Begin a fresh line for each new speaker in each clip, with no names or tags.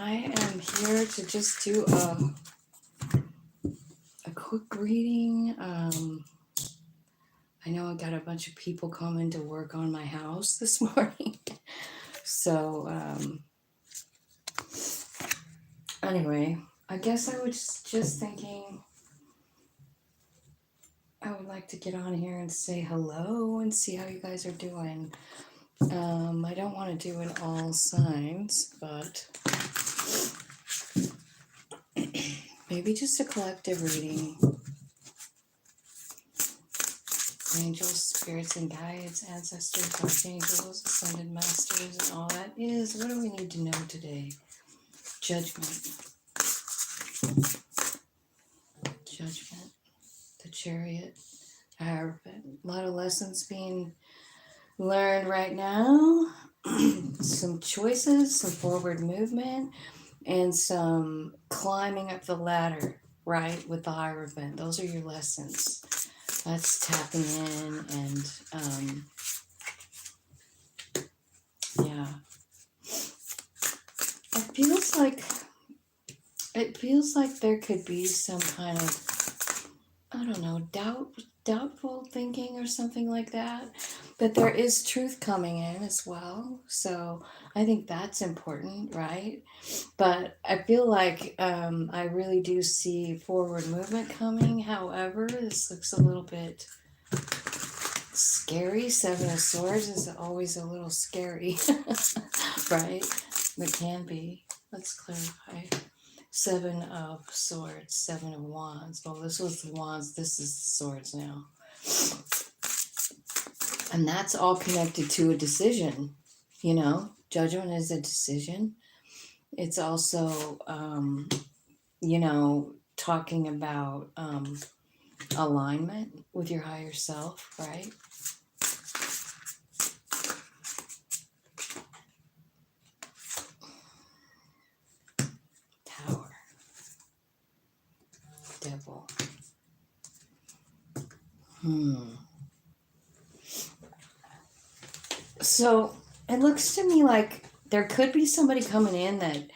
I am here to just do a quick reading. I know I got a bunch of people coming to work on my house this morning. So, anyway, I guess I was just thinking I would like to get on here and say hello and see how you guys are doing. I don't want to do an all signs, but maybe just a collective reading. Angels, spirits, and guides, ancestors, archangels, ascended masters, and all that is. What do we need to know today? Judgment. Judgment. The Chariot. Hierophant. A lot of lessons being learned right now. Some choices, some forward movement, and some climbing up the ladder, right, with the Hierophant. Those are your lessons. That's tapping in and yeah. It feels like there could be some kind of, I don't know, doubtful thinking or something like that. But there is truth coming in as well. So I think that's important, right? But I feel like I really do see forward movement coming. However, this looks a little bit scary. Seven of Swords is always a little scary, right? It can be. Let's clarify. Seven of Swords, Seven of Wands. Well, this was the Wands. This is the Swords now. And that's all connected to a decision. You know, judgment is a decision. It's also, you know, talking about alignment with your higher self, right? Tower. Devil. So it looks to me like there could be somebody coming in that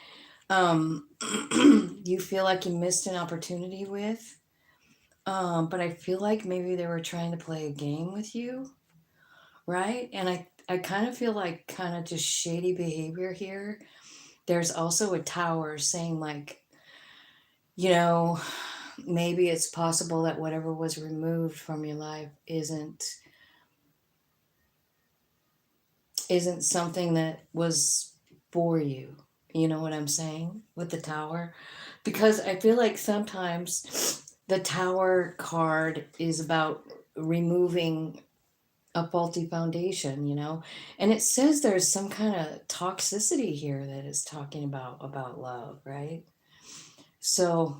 you feel like you missed an opportunity with. But I feel like maybe they were trying to play a game with you, right? And I kind of feel like kind of just shady behavior here. There's also a tower saying like, you know, maybe it's possible that whatever was removed from your life isn't something that was for you. You know what I'm saying with the tower? Because I feel like sometimes the tower card is about removing a faulty foundation, you know? And it says there's some kind of toxicity here that is talking about love, right? So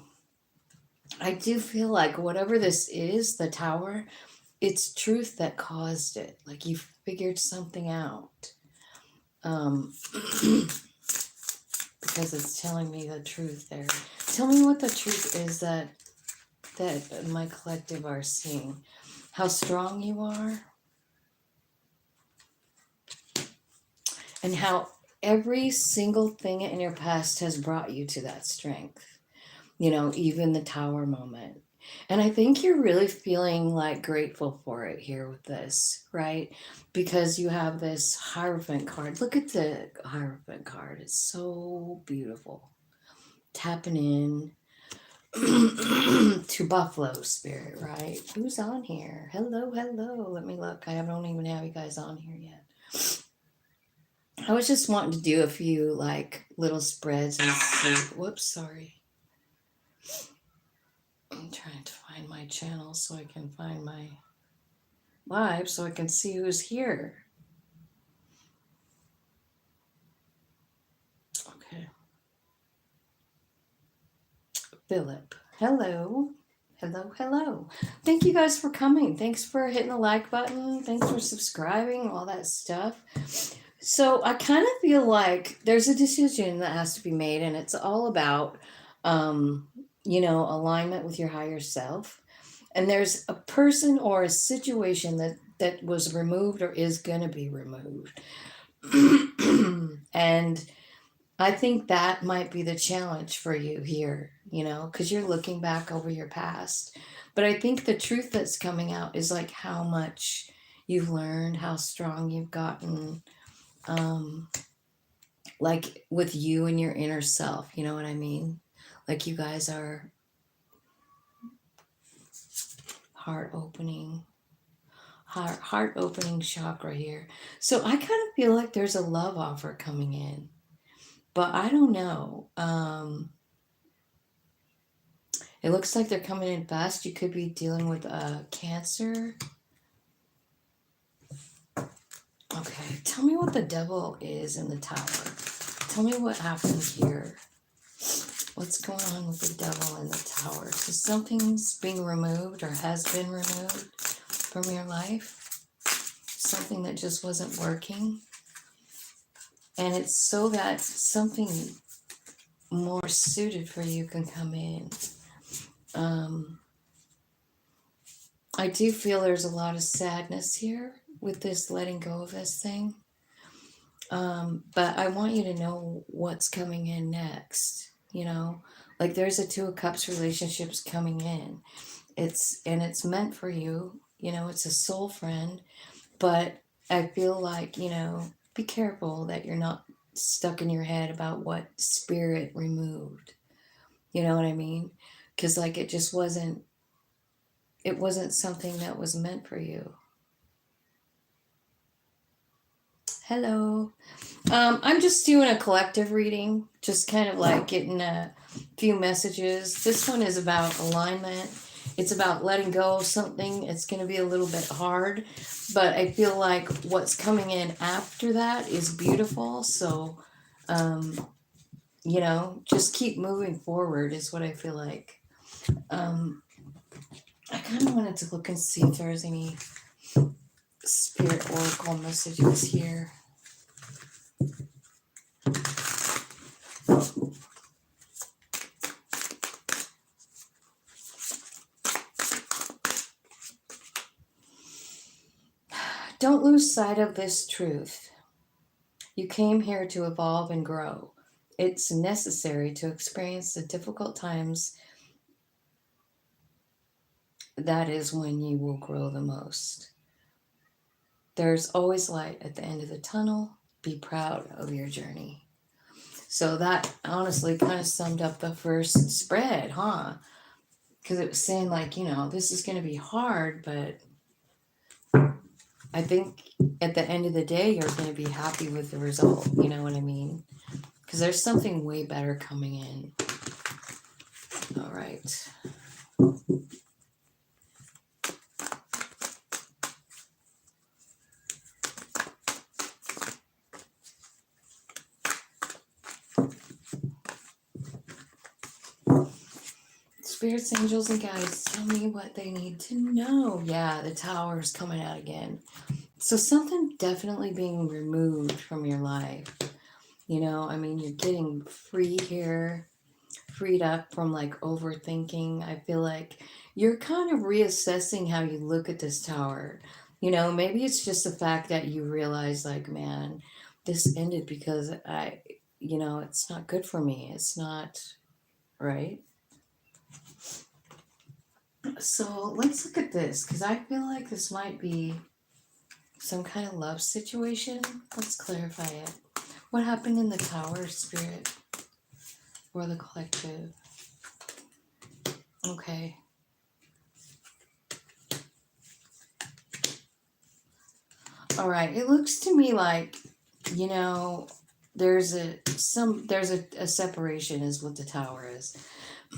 I do feel like whatever this is, the tower, it's truth that caused it. Like you figured something out. Because it's telling me the truth there. Tell me what the truth is that my collective are seeing. How strong you are. And how every single thing in your past has brought you to that strength. You know, even the tower moment. And I think you're really feeling like grateful for it here with this, right? Because you have this Hierophant card. Look at the Hierophant card. It's so beautiful. Tapping in to Buffalo Spirit, right? Who's on here? Hello, hello. Let me look. I don't even have you guys on here yet. I was just wanting to do a few like little spreads and see. Whoops, sorry. I'm trying to find my channel so I can find my live so I can see who's here. Okay. Philip. Hello. Hello, hello. Thank you guys for coming. Thanks for hitting the like button. Thanks for subscribing, all that stuff. So I kind of feel like there's a decision that has to be made, and it's all about, you know, alignment with your higher self. And there's a person or a situation that was removed or is going to be removed. And I think that might be the challenge for you here, because you're looking back over your past. But I think the truth that's coming out is like how much you've learned, how strong you've gotten, um, like with you and your inner self, you know what I mean? Like you guys are heart opening, heart opening chakra here. So I kind of feel like there's a love offer coming in, but I don't know. It looks like they're coming in fast. You could be dealing with cancer. Okay, tell me what the devil is in the tower. Tell me what happened here. What's going on with the devil in the tower? So something's being removed or has been removed from your life. Something that just wasn't working. And it's so that something more suited for you can come in. I do feel there's a lot of sadness here with this letting go of this thing. But I want you to know what's coming in next. Like there's a Two of Cups relationships coming in. It's meant for you. It's a soul friend. But I feel like, be careful that you're not stuck in your head about what spirit removed. You know what I mean? Because like it wasn't something that was meant for you. Hello. I'm just doing a collective reading, just kind of like getting a few messages. This one is about alignment. It's about letting go of something. It's going to be a little bit hard, but I feel like what's coming in after that is beautiful. So, um, just keep moving forward is what I feel like. I kind of wanted to look and see if there's any spirit oracle messages here. Don't lose sight of this truth. You came here to evolve and grow. It's necessary to experience the difficult times. That is when you will grow the most. There's always light at the end of the tunnel. Be proud of your journey. So that honestly kind of summed up the first spread, huh? Because it was saying like, this is going to be hard, but I think at the end of the day, you're going to be happy with the result. You know what I mean? Because there's something way better coming in. All right. Spirits, angels, and guides, tell me what they need to know. Yeah, the tower's coming out again. So something definitely being removed from your life. You're getting free here, freed up from like overthinking. I feel like you're kind of reassessing how you look at this tower. Maybe it's just the fact that you realize, like, man, this ended because it's not good for me. It's not right. So let's look at this because I feel like this might be some kind of love situation. Let's clarify it. What happened in the tower, spirit, or the collective? Okay. All right. It looks to me like, there's a separation is what the tower is.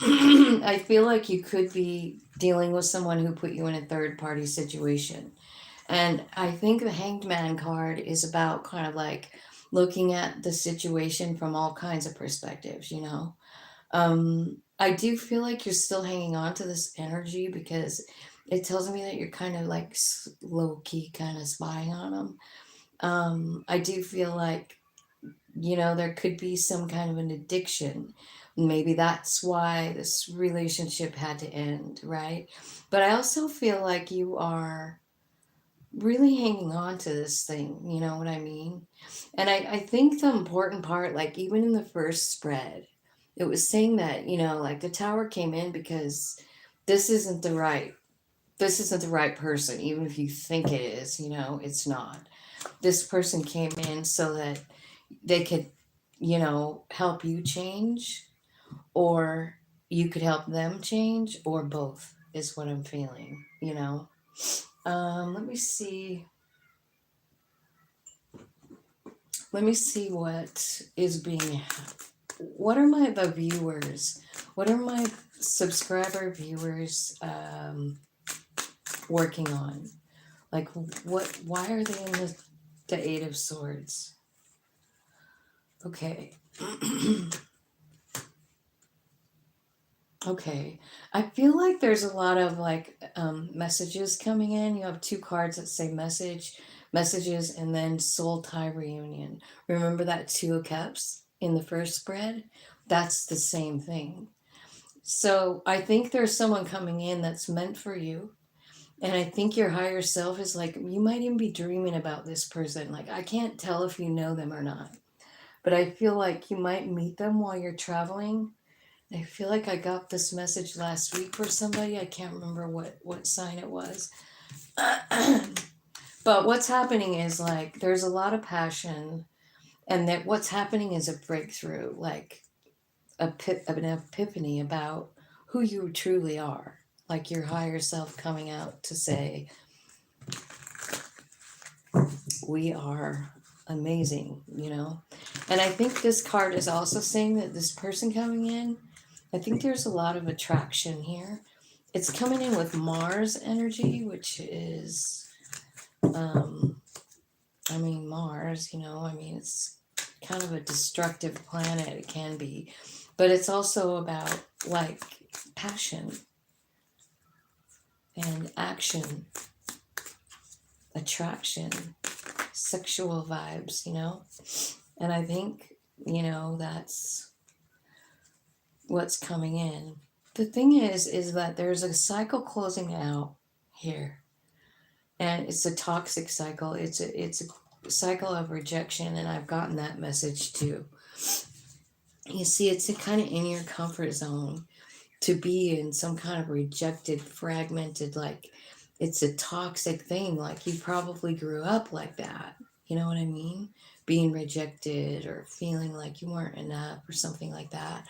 I feel like you could be dealing with someone who put you in a third party situation. And I think the Hanged Man card is about kind of like looking at the situation from all kinds of perspectives, I do feel like you're still hanging on to this energy because it tells me that you're kind of like low key kind of spying on them. I do feel like, there could be some kind of an addiction. Maybe that's why this relationship had to end, right? But I also feel like you are really hanging on to this thing, you know what I mean? And I think the important part, like even in the first spread, it was saying that, like the tower came in because this isn't the right this isn't the right person, even if you think it is, it's not. This person came in so that they could, help you change, or you could help them change, or both is what I'm feeling. Let me see. Let me see what is being. What are the viewers? What are my subscriber viewers working on? Like, what? Why are they in the Eight of Swords? Okay. Okay. I feel like there's a lot of like messages coming in. You have two cards that say messages, and then soul tie reunion. Remember that Two of Cups in the first spread? That's the same thing. So I think there's someone coming in that's meant for you. And I think your higher self is like, you might even be dreaming about this person. Like, I can't tell if you know them or not, but I feel like you might meet them while you're traveling. I feel like I got this message last week for somebody. I can't remember what sign it was. But what's happening is like there's a lot of passion, and that what's happening is a breakthrough, like an epiphany about who you truly are. Like your higher self coming out to say, we are amazing. And I think this card is also saying that this person coming in, I think there's a lot of attraction here. It's coming in with Mars energy, which is, Mars, it's kind of a destructive planet. It can be, but it's also about like passion and action, attraction, sexual vibes. And I think, that's what's coming in. The thing is that there's a cycle closing out here, and it's a toxic cycle. It's a cycle of rejection, and I've gotten that message too. You see, it's kind of in your comfort zone to be in some kind of rejected, fragmented, like it's a toxic thing. Like you probably grew up like that. You know what I mean? Being rejected or feeling like you weren't enough or something like that.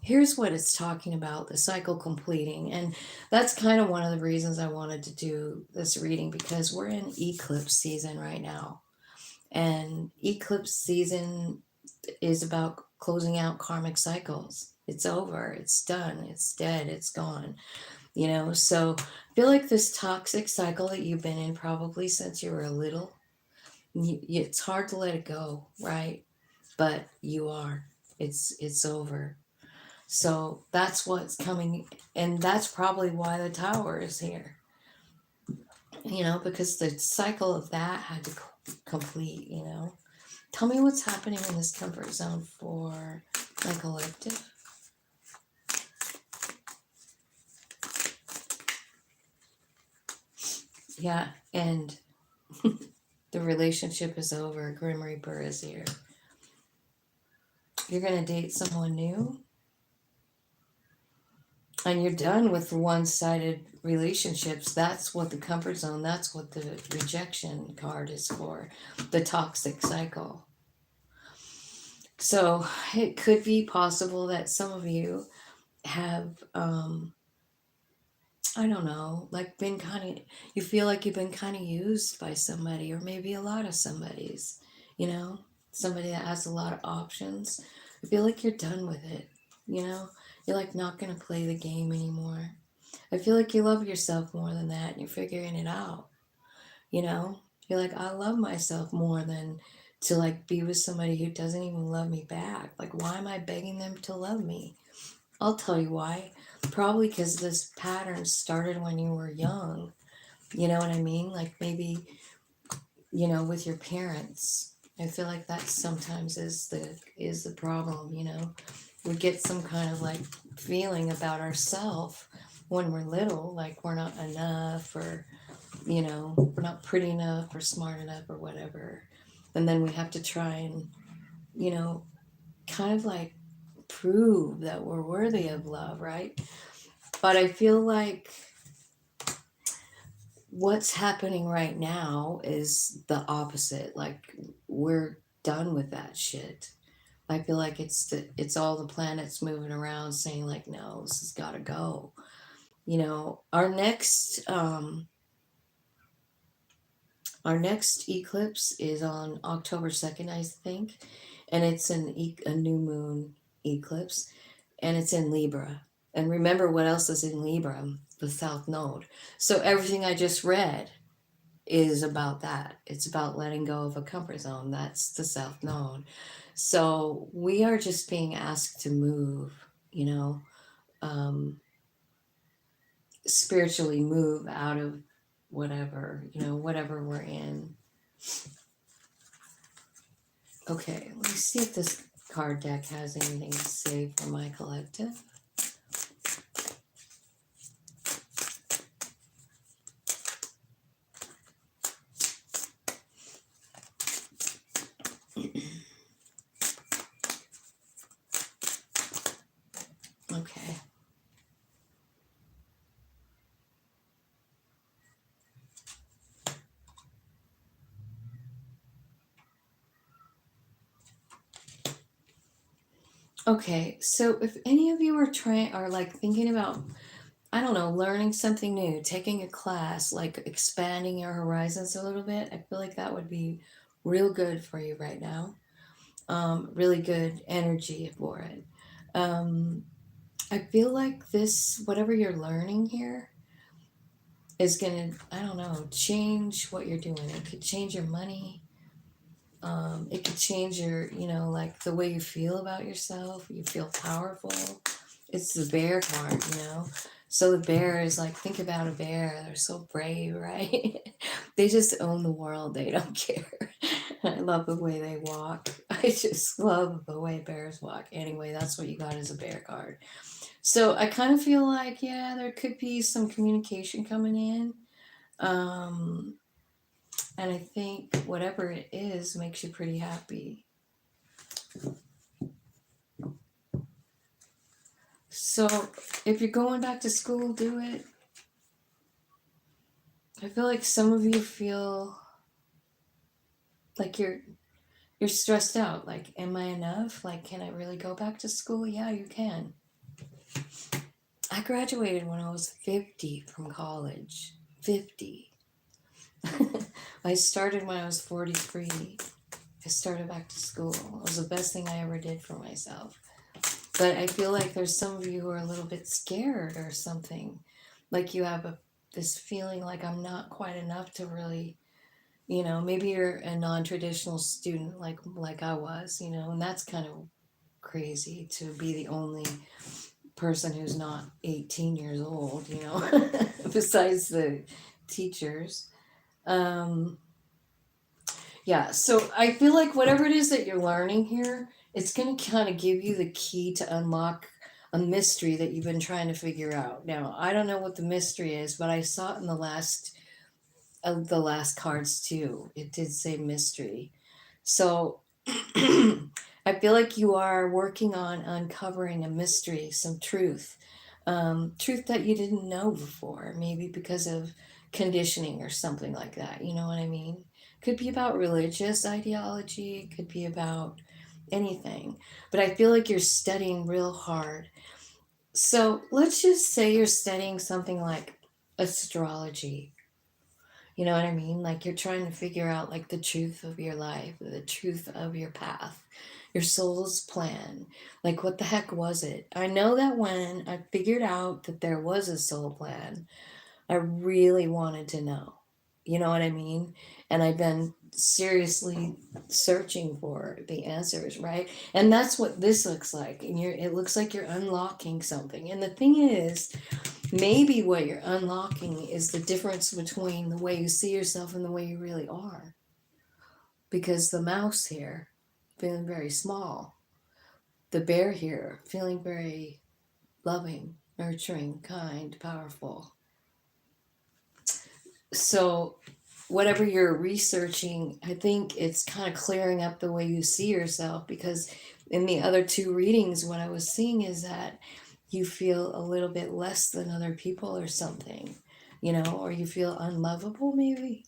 Here's what it's talking about, the cycle completing. And that's kind of one of the reasons I wanted to do this reading, because we're in eclipse season right now. And eclipse season is about closing out karmic cycles. It's over, it's done, it's dead, it's gone. So I feel like this toxic cycle that you've been in probably since you were little, it's hard to let it go, right? But you are. It's over. So that's what's coming, and that's probably why the tower is here. Because the cycle of that had to complete. Tell me what's happening in this comfort zone for my collective. Yeah, and the relationship is over. Grim Reaper is here. You're going to date someone new, and you're done with one-sided relationships. That's what the comfort zone, that's what the rejection card is for, the toxic cycle. So it could be possible that some of you have I don't know, like been kind of, you feel like you've been kind of used by somebody, or maybe a lot of somebody's, you know, somebody that has a lot of options. I feel like you're done with it. You're like not going to play the game anymore. I feel like you love yourself more than that, and you're figuring it out. You know, you're like, I love myself more than to like be with somebody who doesn't even love me back. Like, why am I begging them to love me? I'll tell you why. Probably because this pattern started when you were young. You know what I mean? Like maybe, with your parents. I feel like that sometimes is the problem. We get some kind of like feeling about ourselves when we're little, like we're not enough, or we're not pretty enough or smart enough or whatever. And then we have to try and, you know, kind of like prove that we're worthy of love, right? But I feel like what's happening right now is the opposite. Like, we're done with that shit. I feel like it's all the planets moving around saying like, no, this has got to go. Our next eclipse is on October 2nd, I think, and it's a new moon eclipse, and it's in Libra. And remember what else is in Libra? The South Node. So everything I just read is about that. It's about letting go of a comfort zone. That's the South Node. So we are just being asked to move, you know, um, spiritually move out of whatever we're in. Okay, let me see if this card deck has anything to say for my collective. Okay. Okay, so if any of you are like thinking about, I don't know, learning something new, taking a class, like expanding your horizons a little bit, I feel like that would be real good for you right now. Really good energy for it. Um, I feel like this, whatever you're learning here, is gonna, I don't know, change what you're doing. It could change your money. It could change your, like the way you feel about yourself. You feel powerful. It's the bear card. So the bear is like, think about a bear. They're so brave, right? They just own the world. They don't care. I love the way they walk. I just love the way bears walk. Anyway, that's what you got as a bear card. So I kind of feel like, yeah, there could be some communication coming in. Um, and I think whatever it is makes you pretty happy. So if you're going back to school, do it. I feel like some of you feel like you're stressed out. Like, am I enough? Like, can I really go back to school? Yeah, you can. I graduated when I was 50 from college. 50. I started when I was 43. I started back to school. It was the best thing I ever did for myself. But I feel like there's some of you who are a little bit scared or something. Like you have this feeling like I'm not quite enough to really, maybe you're a non-traditional student like I was, and that's kind of crazy to be the only person who's not 18 years old, besides the teachers. Um, Yeah, so I feel like whatever it is that you're learning here, it's going to kind of give you the key to unlock a mystery that you've been trying to figure out. Now, I don't know what the mystery is, but I saw it in the last cards too. It did say mystery. So I feel like you are working on uncovering a mystery, some truth. Truth that you didn't know before, maybe because of conditioning or something like that. You know what I mean? Could be about religious ideology, could be about anything. But I feel like you're studying real hard. So let's just say you're studying something like astrology. You know what I mean? Like you're trying to figure out like the truth of your life, the truth of your path, your soul's plan. Like what the heck was it? I know that when I figured out that there was a soul plan, I really wanted to know. You know what I mean? And I've been seriously searching for the answers, right? And that's what this looks like. And it looks like you're unlocking something. And the thing is, maybe what you're unlocking is the difference between the way you see yourself and the way you really are. Because the mouse here, feeling very small, the bear here, feeling very loving, nurturing, kind, powerful. So whatever you're researching, I think it's kind of clearing up the way you see yourself, because in the other two readings, what I was seeing is that you feel a little bit less than other people or something, or you feel unlovable maybe.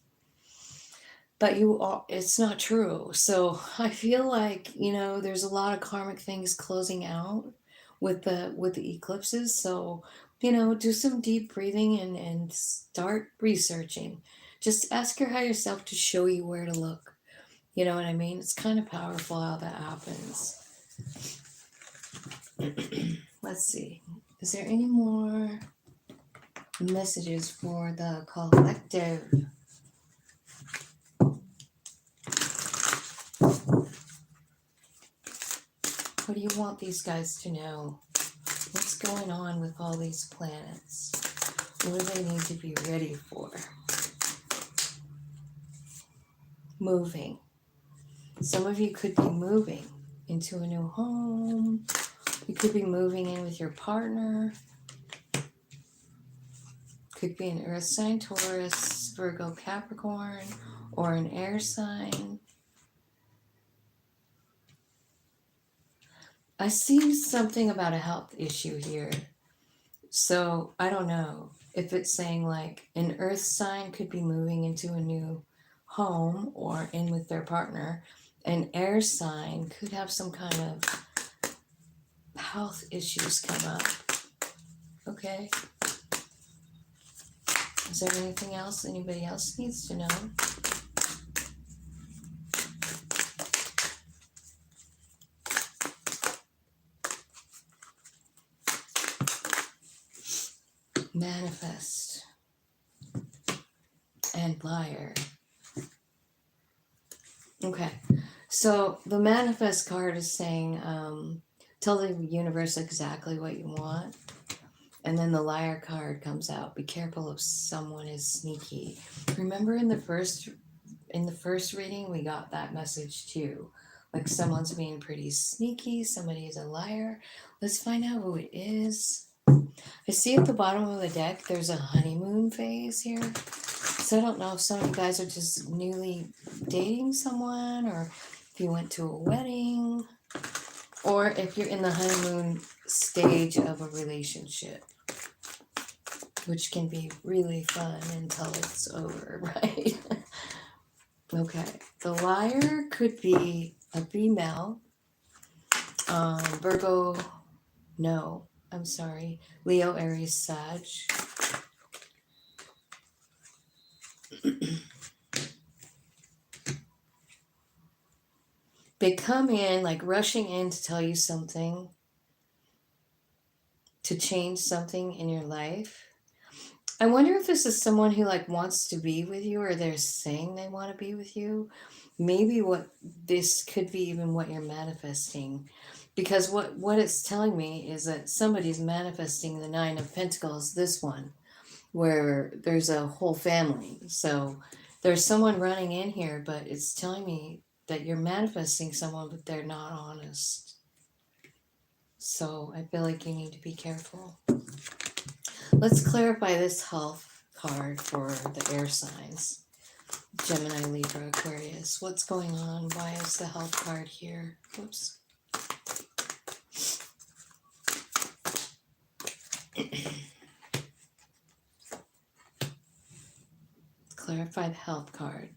But you are, it's not true. So I feel like, there's a lot of karmic things closing out with the eclipses. So, do some deep breathing and start researching. Just ask your higher self to show you where to look. You know what I mean? It's kind of powerful how that happens. Let's see. Is there any more messages for the collective? What do you want these guys to know? What's going on with all these planets? What do they need to be ready for? Moving. Some of you could be moving into a new home. You could be moving in with your partner. Could be an earth sign, Taurus, Virgo, Capricorn, or an air sign. I see something about a health issue here. So I don't know if it's saying like an earth sign could be moving into a new home or in with their partner. An air sign could have some kind of health issues come up. Okay. Is there anything else anybody else needs to know? Manifest and liar. Okay, so the manifest card is saying, tell the universe exactly what you want. And then the liar card comes out. Be careful if someone is sneaky. Remember in the first reading, we got that message too. Like someone's being pretty sneaky. Somebody is a liar. Let's find out who it is. I see at the bottom of the deck, there's a honeymoon phase here. So I don't know if some of you guys are just newly dating someone, or if you went to a wedding, or if you're in the honeymoon stage of a relationship, which can be really fun until it's over, right? Okay, the liar could be a female, Virgo, no, I'm sorry, Leo, Aries, Sag. They come in like rushing in to tell you something, to change something in your life. I wonder if this is someone who like wants to be with you, or they're saying they want to be with you. Maybe what this could be even what you're manifesting, because what it's telling me is that somebody's manifesting the Nine of Pentacles, this one, where there's a whole family. So there's someone running in here, but it's telling me that you're manifesting someone, but they're not honest. So I feel like you need to be careful. Let's clarify this health card for the air signs. Gemini, Libra, Aquarius. What's going on? Why is the health card here? Oops. Clarify the health card.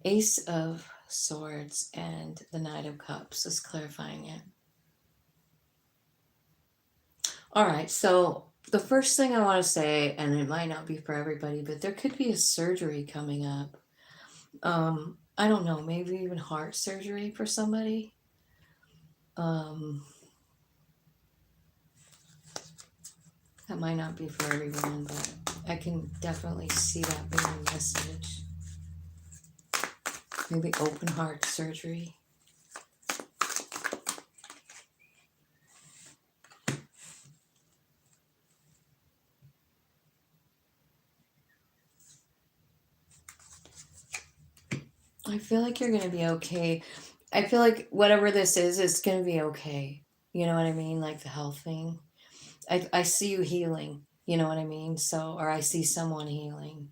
Ace of Swords and the Knight of Cups is clarifying it. All right, so the first thing I want to say, and it might not be for everybody, but there could be a surgery coming up. I don't know, maybe even heart surgery for somebody. That might not be for everyone, but I can definitely see that being a message. Maybe open heart surgery. I feel like you're going to be okay. I feel like whatever this is, it's going to be okay. You know what I mean? Like the health thing. I see you healing. You know what I mean? So, or I see someone healing.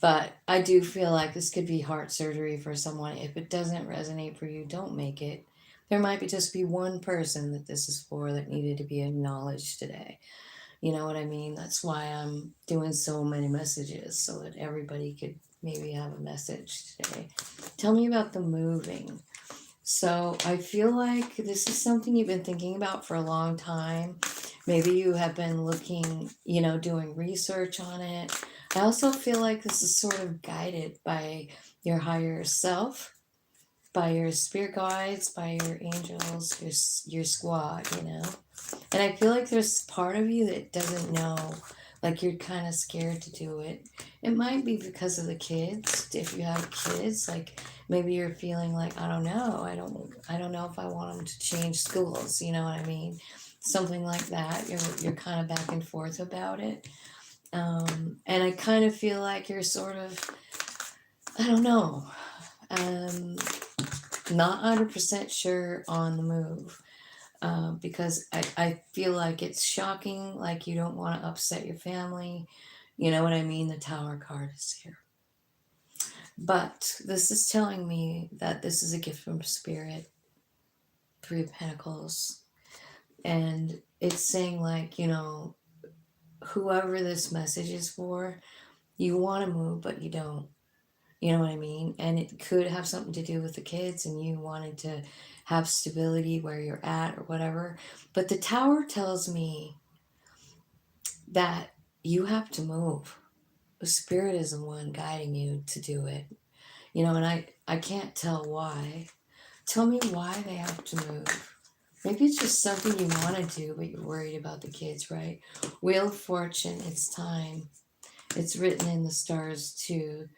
But I do feel like this could be heart surgery for someone. If it doesn't resonate for you, don't make it. There might be just be one person that this is for that needed to be acknowledged today. You know what I mean? That's why I'm doing so many messages so that everybody could maybe have a message today. Tell me about the moving. So I feel like this is something you've been thinking about for a long time. Maybe you have been looking, doing research on it. I also feel like this is sort of guided by your higher self, by your spirit guides, by your angels, your squad. And I feel like there's part of you that doesn't know, like you're kind of scared to do it. It might be because of the kids. If you have kids, like maybe you're feeling like, I don't know, I don't know if I want them to change schools. You know what I mean? Something like that. You're kind of back and forth about it. And I kind of feel like you're sort of, I don't know, not 100% sure on the move. Because I feel like it's shocking, like you don't want to upset your family. You know what I mean? The Tower card is here. But this is telling me that this is a gift from Spirit, Three of Pentacles. And it's saying, like, whoever this message is for, you want to move, but you don't. You know what I mean? And it could have something to do with the kids and you wanted to have stability where you're at or whatever. But the Tower tells me that you have to move. The Spirit is the one guiding you to do it. And I can't tell why. Tell me why they have to move. Maybe it's just something you want to do, but you're worried about the kids, right? Wheel of Fortune, it's time. It's written in the stars too.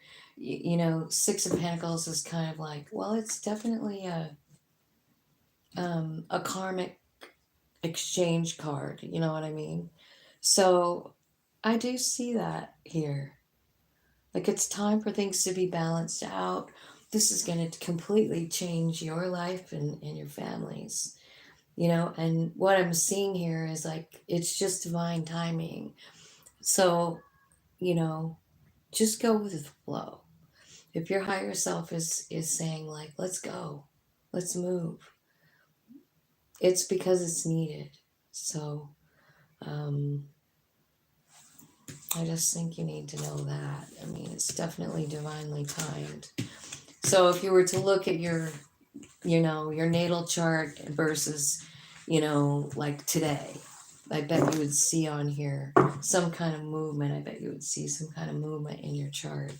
Six of Pentacles is kind of like, well, it's definitely a karmic exchange card. You know what I mean? So I do see that here. Like it's time for things to be balanced out. This is going to completely change your life and your family's. And what I'm seeing here is like it's just divine timing. So, you know, just go with the flow. If your higher self is saying like, let's go, let's move, it's because it's needed. So, um, I just think you need to know that. I mean, it's definitely divinely timed. So if you were to look at your natal chart versus, like today, I bet you would see on here some kind of movement. I bet you would see some kind of movement in your chart.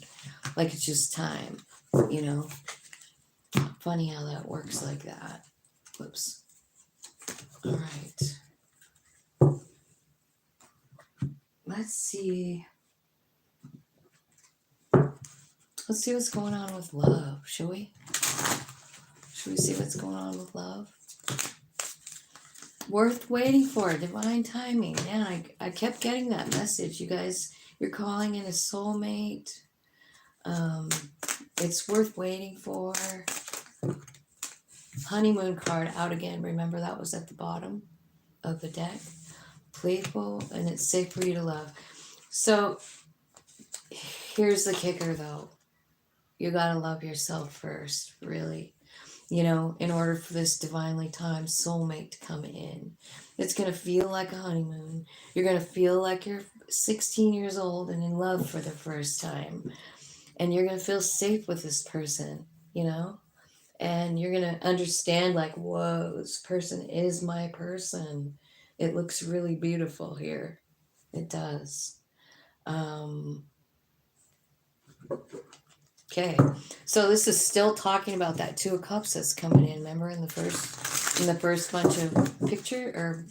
Like it's just time, you know. Funny how that works like that. Whoops. All right. Let's see. Let's see what's going on with love, shall we? Should we see what's going on with love? Worth waiting for, divine timing. Man, I kept getting that message. You guys, you're calling in a soulmate. It's worth waiting for. Honeymoon card out again. Remember that was at the bottom of the deck. Playful, and it's safe for you to love. So here's the kicker though. You gotta love yourself first, really. In order for this divinely timed soulmate to come in. It's going to feel like a honeymoon. You're going to feel like you're 16 years old and in love for the first time. And you're going to feel safe with this person. And you're going to understand, like, whoa, this person is my person. It looks really beautiful here. It does. Okay, so this is still talking about that Two of Cups that's coming in. Remember in the first bunch of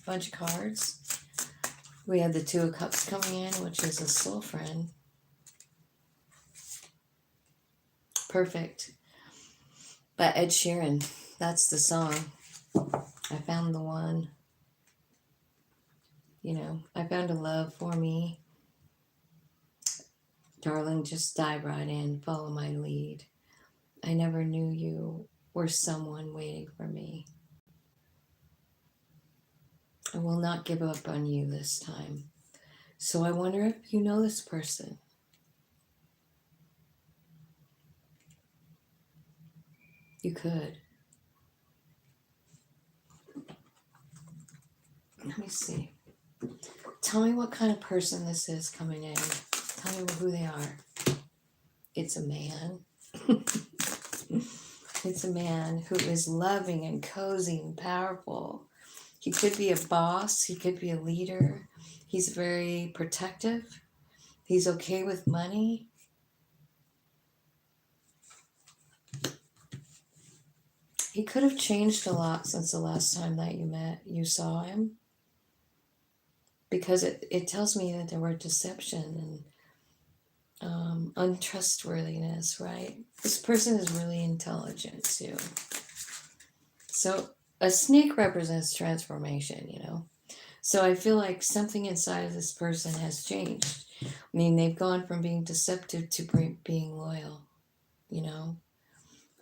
bunch of cards, we had the Two of Cups coming in, which is a soul friend. Perfect. By Ed Sheeran. That's the song. I found the one. I found a love for me. Darling, just dive right in. Follow my lead. I never knew you were someone waiting for me. I will not give up on you this time. So I wonder if you know this person. You could. Let me see. Tell me what kind of person this is coming in. Tell me who they are. It's a man. It's a man who is loving and cozy and powerful. He could be a boss. He could be a leader. He's very protective. He's okay with money. He could have changed a lot since the last time that you saw him. Because it tells me that there were deception and untrustworthiness, right? This person is really intelligent too. So a snake represents transformation, you know? So I feel like something inside of this person has changed. I mean, they've gone from being deceptive to being loyal, you know?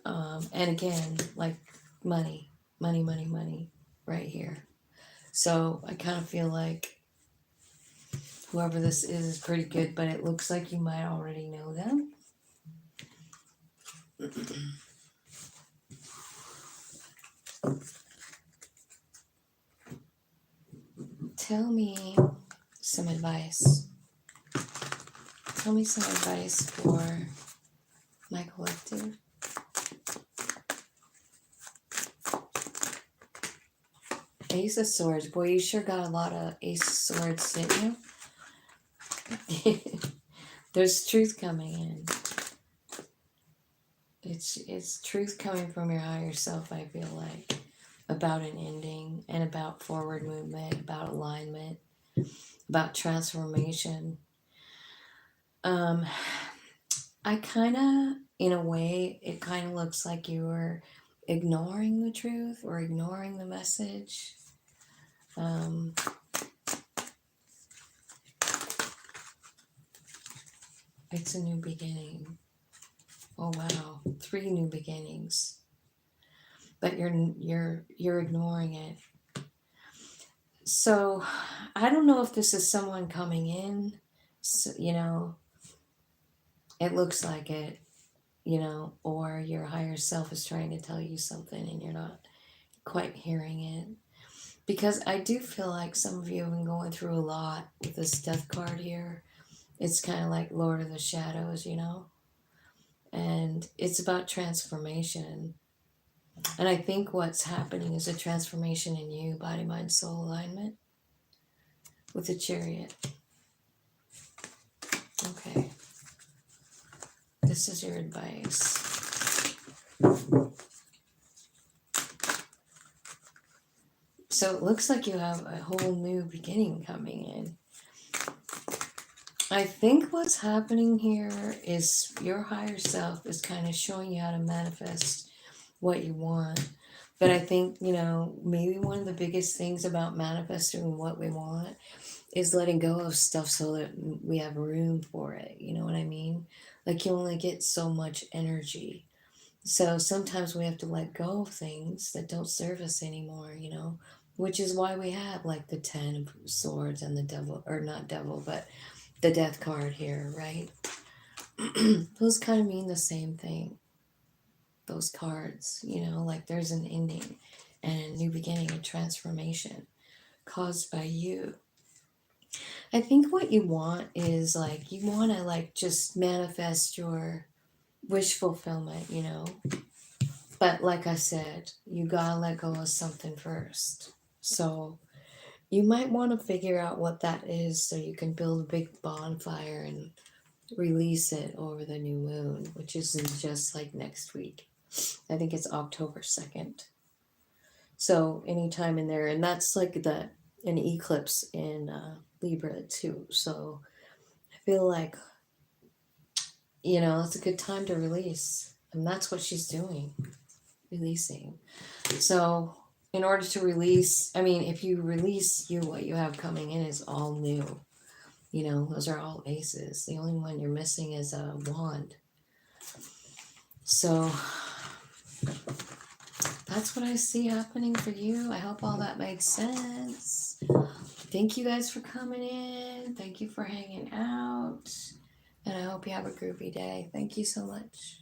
And again, like money, right here. So I kind of feel like whoever this is pretty good, but it looks like you might already know them. Tell me some advice. Tell me some advice for my collective. Ace of Swords. Boy, you sure got a lot of Ace of Swords, didn't you? There's truth coming in. It's truth coming from your higher self, I feel like. About an ending and about forward movement, about alignment, about transformation. I kind of, in a way, it kind of looks like you were ignoring the truth or ignoring the message. It's a new beginning. Oh wow, 3 new beginnings. But you're ignoring it. So I don't know if this is someone coming in. So, you know, it looks like it. You know, or your higher self is trying to tell you something and you're not quite hearing it. Because I do feel like some of you have been going through a lot with this death card here. It's kind of like Lord of the Shadows, you know? And it's about transformation. And I think what's happening is a transformation in you, body, mind, soul alignment with the Chariot. Okay. This is your advice. So it looks like you have a whole new beginning coming in. I think what's happening here is your higher self is kind of showing you how to manifest what you want. But I think, you know, maybe one of the biggest things about manifesting what we want is letting go of stuff so that we have room for it. You know what I mean? Like you only get so much energy. So sometimes we have to let go of things that don't serve us anymore, you know, which is why we have like the 10 of Swords and the devil, or not devil, but the death card here, right? Those kind of mean the same thing. Those cards, you know, like there's an ending and a new beginning, a transformation caused by you. I think what you want is like, you want to like just manifest your wish fulfillment, you know. But like I said, you gotta let go of something first. So you might want to figure out what that is so you can build a big bonfire and release it over the new moon, which is in just like next week. I think it's October 2nd. So anytime in there, and that's like an eclipse in Libra too. So I feel like, you know, it's a good time to release. And that's what she's doing, releasing. So in order to release, I mean, if you release what you have coming in is all new. You know, those are all aces. The only one you're missing is a wand. So that's what I see happening for you. I hope all that makes sense. Thank you guys for coming in. Thank you for hanging out. And I hope you have a groovy day. Thank you so much.